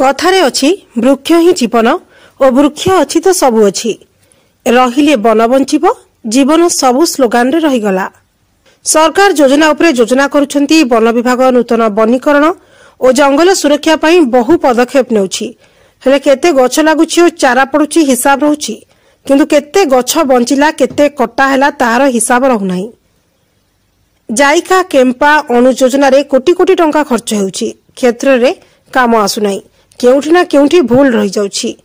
कथारे अछि वृक्ष ही जीवन और वृक्ष अछि तो सबु अछि रहिले वन बंचिब जीवन सबु स्लोगान रे रहीगला। सरकार योजना उपरे योजना करुछंती। वन विभाग नूतन वनीकरण और जंगल सुरक्षा पई बहु पदक्षेप नेउछि। हेले केते गछ लागुछि और चारा पडुछि हिसाब रहउछि, किंतु केते गछ बंचिला केते कटा हैला तार हिसाब रहु नाही। जाइका केम्पा अणु योजना रे कोटी कोटी टंका खर्च हेउछि, क्षेत्र रे काम आसु नाही, केउठी ना केउठी भूल रही जाउछि।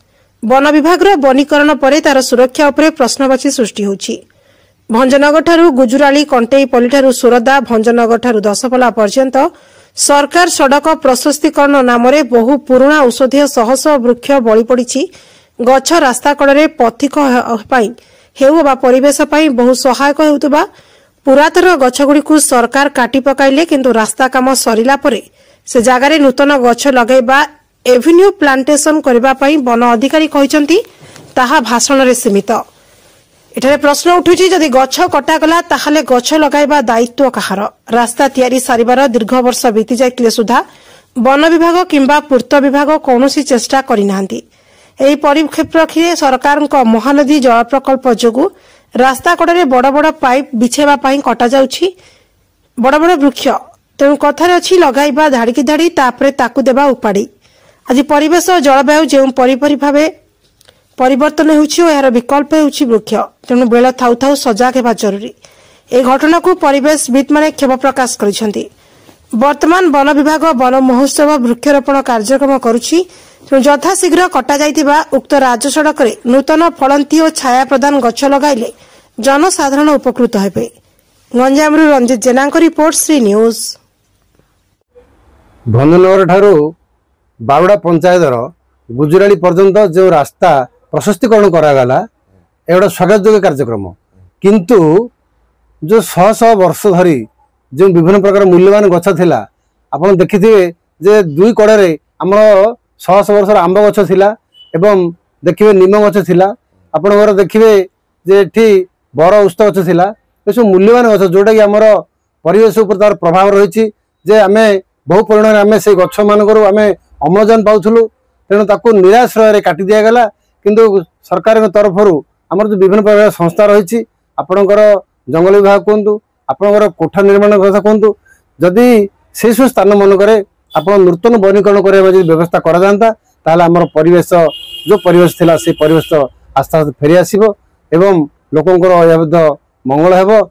वन विभाग रो वनीकरण परे तार सुरक्षा उपरे प्रश्नवाची सृष्टि होउछि। भंजनगर ठारू गुजुराली कंटेईपल्ली ठारू सोरदा भंजनगर ठारू दशपल्ला पर्यंत सरकार सड़क प्रशस्तीकरण नाम रे बहु पुराणा औषधीय शह शह वृक्ष बळी पड़िछि। गछ रास्ता कड़े पथिक पई हेउ बा परिवेश पई बहु सहायक हेउतबा पुरातन गछगुड़िकु सरकार काटी पकाइले, किंतु रास्ता काम सरिला परे से जगार नूतन गछ लगैबा एभिन्यू प्लांटेशन करबा पई वन अधिकारी कहिसंती ताहा भाषण रे सीमित। एठारे प्रश्न उठुछि, जदि गछ कटागला ताहाले गछ लगाइबा दायित्व कहार? रास्ता तैयारी सारिबार दीर्घ वर्ष बीती जाइतिले सुधा वन विभाग किंबा पूर्त विभाग कौनसी चेष्टा करिनाहांती। एही परिप्रेक्षीरे सरकारक महानदी जल प्रकल्प जोगु रास्ता कड़े बड़ बड़ पाइप बिछेबा पई कटा जाउछि बड़ बड़ वृक्ष। तेणु कथारे अछि लगाइबा धाड़ीकी धाड़ी तापरे ताकु देबा उपाड़ी। आज परिवेश और जलवायु जो परिपरी भावे परिवर्तन होउछि और यार विकल्प होउछि वृक्ष। तेणु बेल थाउ थाउ सजाग हेबा जरूरी। ए घटना को परिवेशविद माने क्षोभ प्रकाश करिसेंती। वर्तमान वन विभाग वन महोत्सव वृक्षरोपण कार्यक्रम करुछि। यथाशीघ्र कटा जाइतिबा उक्त राज्य सड़क रे नूतन फलंती और छाया प्रदान गछ लगाइले जनसाधारण उपकृत हेबे। गंजामरु रंजित जेना को रिपोर्ट, श्री न्यूज। भंजनगर ठारू बावड़ा पंचायतर गुजुराली पर्यंत जो रास्ता प्रशस्तीकरण करागला एगोटा स्वागत योग्य कार्यक्रम, किंतु जो शह शह वर्ष धरी जो विभिन्न प्रकार मूल्यवान गछ थिला आपण देखिथिबे जे दुई कड़े आमर शह शह वर्ष आंब गछ थिला एवं देखिबे निम गछ थिला, आपणकर देखिबे जे एठी बर उस्त गछ थिला। ए सब मूल्यवान गछ जोटा कि आमर परिवेश उपर तार प्रभाव रही जे आमे बहु परिमाण आमे से गछ मानकर आमे अम्लजान पाउथुलु। तेणु ताकू निराश्रय रे काटी दिया गला, किंतु सरकार तरफरु आमर जो विभिन्न प्रकार संस्था रही आपणकर जंगल विभाग कहतु आपणकर कोठा निर्माण कथा कहतु, जदि से सब स्थान मनकर आप नूतन वनीकरण करने व्यवस्था करा जाता ताहले आमर परिवेश जो परिवेश थिला से परिवेश आस्ते आस्ते फेरी आसिबो एवं लोकंकर मंगल हेबो।